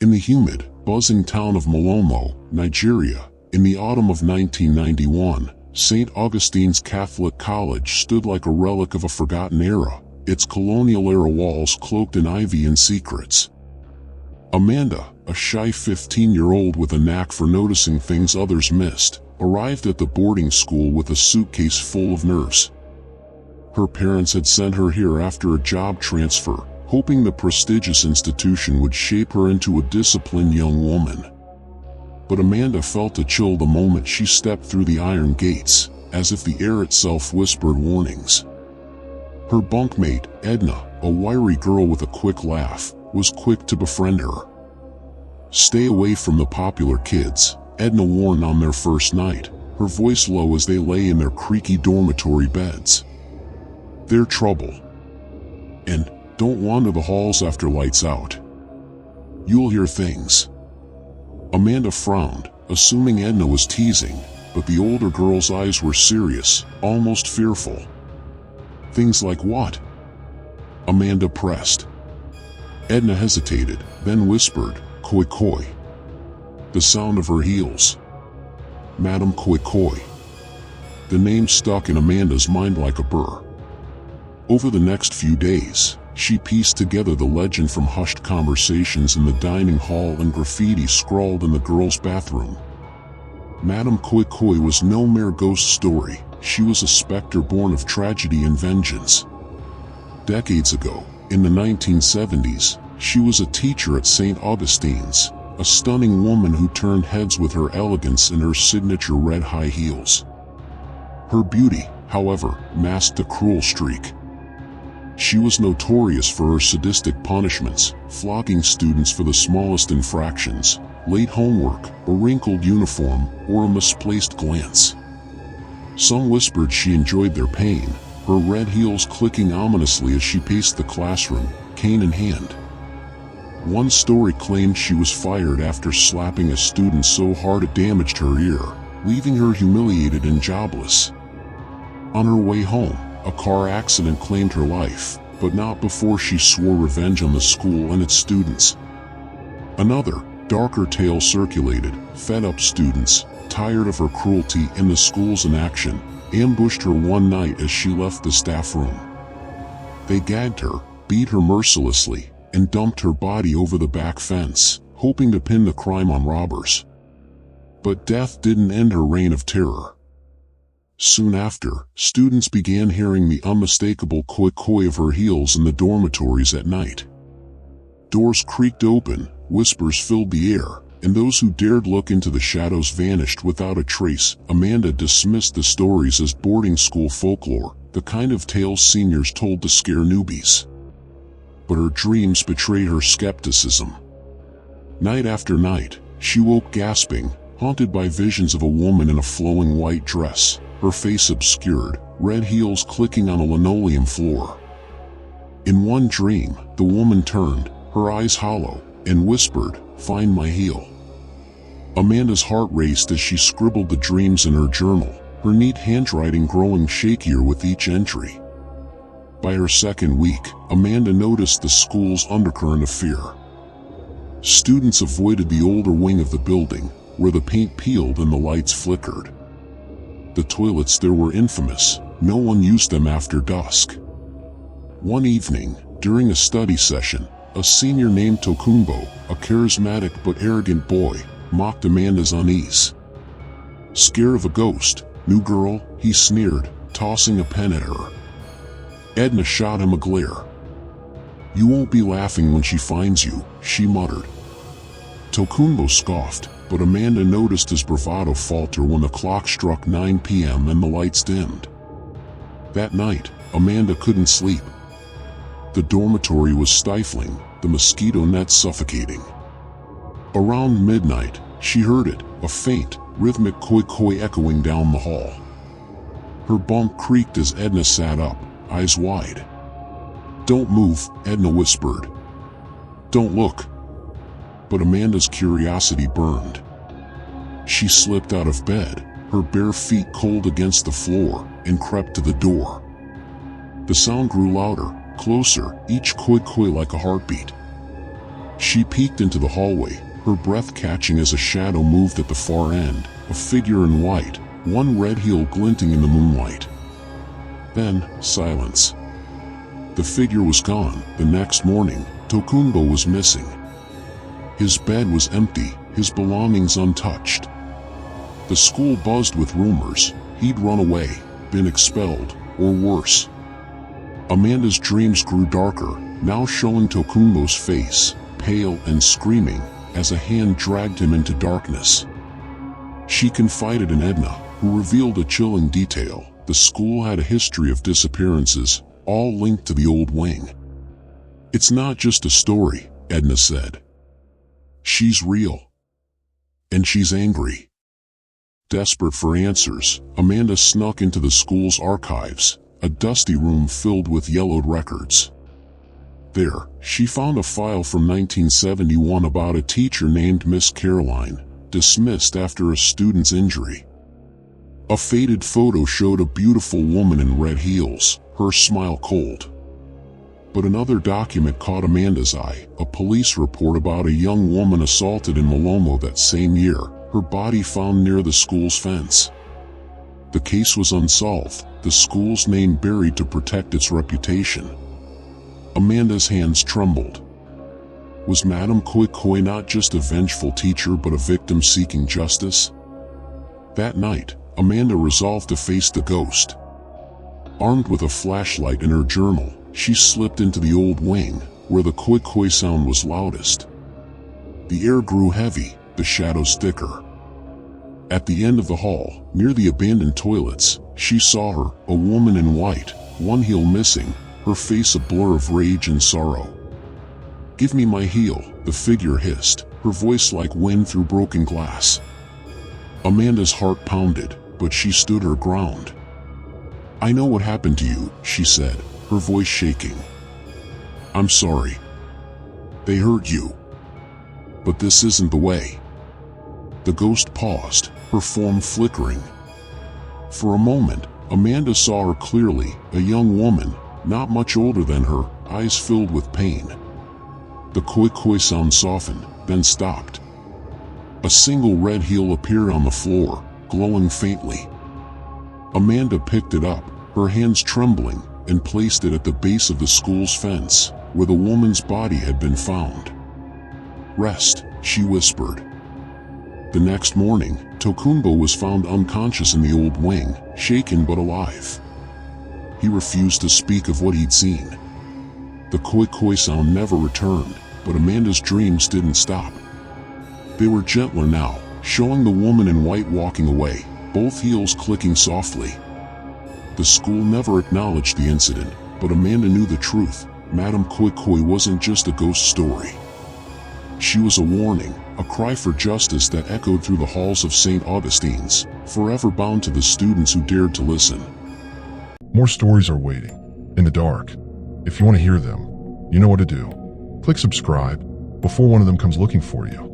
In the humid, buzzing town of Malombo, Nigeria, in the autumn of 1991, St. Augustine's Catholic College stood like a relic of a forgotten era, its colonial-era walls cloaked in ivy and secrets. Amanda, a shy 15-year-old with a knack for noticing things others missed, arrived at the boarding school with a suitcase full of nerves. Her parents had sent her here after a job transfer, hoping the prestigious institution would shape her into a disciplined young woman. But Amanda felt a chill the moment she stepped through the iron gates, as if the air itself whispered warnings. Her bunkmate, Edna, a wiry girl with a quick laugh, was quick to befriend her. "Stay away from the popular kids," Edna warned on their first night, her voice low as they lay in their creaky dormitory beds. "They're trouble. And don't wander the halls after lights out. You'll hear things." Amanda frowned, assuming Edna was teasing, but the older girl's eyes were serious, almost fearful. "Things like what?" Amanda pressed. Edna hesitated, then whispered, "Koi koi." The sound of her heels. Madame Koi Koi. The name stuck in Amanda's mind like a burr. Over the next few days, she pieced together the legend from hushed conversations in the dining hall and graffiti scrawled in the girls' bathroom. Madame Koi Koi was no mere ghost story, she was a specter born of tragedy and vengeance. Decades ago, in the 1970s, she was a teacher at St. Augustine's, a stunning woman who turned heads with her elegance and her signature red high heels. Her beauty, however, masked a cruel streak. She was notorious for her sadistic punishments, flogging students for the smallest infractions, late homework, a wrinkled uniform, or a misplaced glance. Some whispered she enjoyed their pain, her red heels clicking ominously as she paced the classroom, cane in hand. One story claimed she was fired after slapping a student so hard it damaged her ear, leaving her humiliated and jobless. On her way home, a car accident claimed her life, but not before she swore revenge on the school and its students. Another, darker tale circulated. Fed-up students, tired of her cruelty and the school's inaction, ambushed her one night as she left the staff room. They gagged her, beat her mercilessly, and dumped her body over the back fence, hoping to pin the crime on robbers. But death didn't end her reign of terror. Soon after, students began hearing the unmistakable koi koi of her heels in the dormitories at night. Doors creaked open, whispers filled the air, and those who dared look into the shadows vanished without a trace. Amanda dismissed the stories as boarding school folklore, the kind of tales seniors told to scare newbies. But her dreams betrayed her skepticism. Night after night, she woke gasping, haunted by visions of a woman in a flowing white dress, her face obscured, red heels clicking on a linoleum floor. In one dream, the woman turned, her eyes hollow, and whispered, "Find my heel." Amanda's heart raced as she scribbled the dreams in her journal, her neat handwriting growing shakier with each entry. By her second week, Amanda noticed the school's undercurrent of fear. Students avoided the older wing of the building, where the paint peeled and the lights flickered. The toilets there were infamous, no one used them after dusk. One evening, during a study session, a senior named Tokunbo, a charismatic but arrogant boy, mocked Amanda's unease. "Scared of a ghost, new girl?" he sneered, tossing a pen at her. Edna shot him a glare. "You won't be laughing when she finds you," she muttered. Tokunbo scoffed, but Amanda noticed his bravado falter when the clock struck 9 p.m. and the lights dimmed. That night, Amanda couldn't sleep. The dormitory was stifling, the mosquito nets suffocating. Around midnight, she heard it, a faint, rhythmic koi koi echoing down the hall. Her bunk creaked as Edna sat up, eyes wide. "Don't move," Edna whispered. "Don't look." But Amanda's curiosity burned. She slipped out of bed, her bare feet cold against the floor, and crept to the door. The sound grew louder, closer, each koi koi like a heartbeat. She peeked into the hallway, her breath catching as a shadow moved at the far end, a figure in white, one red heel glinting in the moonlight. Then, silence. The figure was gone. The next morning, Tokunbo was missing. His bed was empty, his belongings untouched. The school buzzed with rumors. He'd run away, been expelled, or worse. Amanda's dreams grew darker, now showing Tokunbo's face, pale and screaming, as a hand dragged him into darkness. She confided in Edna, who revealed a chilling detail. The school had a history of disappearances, all linked to the old wing. "It's not just a story," Edna said. "She's real. And she's angry." Desperate for answers, Amanda snuck into the school's archives, a dusty room filled with yellowed records. There, she found a file from 1971 about a teacher named Miss Caroline, dismissed after a student's injury. A faded photo showed a beautiful woman in red heels, her smile cold. But another document caught Amanda's eye, a police report about a young woman assaulted in Malomo that same year, her body found near the school's fence. The case was unsolved, the school's name buried to protect its reputation. Amanda's hands trembled. Was Madame Koi not just a vengeful teacher but a victim seeking justice? That night, Amanda resolved to face the ghost. Armed with a flashlight and her journal, she slipped into the old wing, where the koi sound was loudest. The air grew heavy, the shadows thicker. At the end of the hall, near the abandoned toilets, she saw her, a woman in white, one heel missing, her face a blur of rage and sorrow. "Give me my heel," the figure hissed, her voice like wind through broken glass. Amanda's heart pounded, but she stood her ground. "I know what happened to you," she said, her voice shaking. "I'm sorry. They hurt you. But this isn't the way." The ghost paused, her form flickering. For a moment, Amanda saw her clearly, a young woman, not much older than her, eyes filled with pain. The koi sound softened, then stopped. A single red heel appeared on the floor, glowing faintly. Amanda picked it up, her hands trembling, and placed it at the base of the school's fence, where the woman's body had been found. "Rest," she whispered. The next morning, Tokunbo was found unconscious in the old wing, shaken but alive. He refused to speak of what he'd seen. The koi sound never returned, but Amanda's dreams didn't stop. They were gentler now, showing the woman in white walking away, both heels clicking softly. The school never acknowledged the incident, but Amanda knew the truth. Madame Koi wasn't just a ghost story. She was a warning, a cry for justice that echoed through the halls of St. Augustine's, forever bound to the students who dared to listen. More stories are waiting, in the dark. If you want to hear them, you know what to do. Click subscribe before one of them comes looking for you.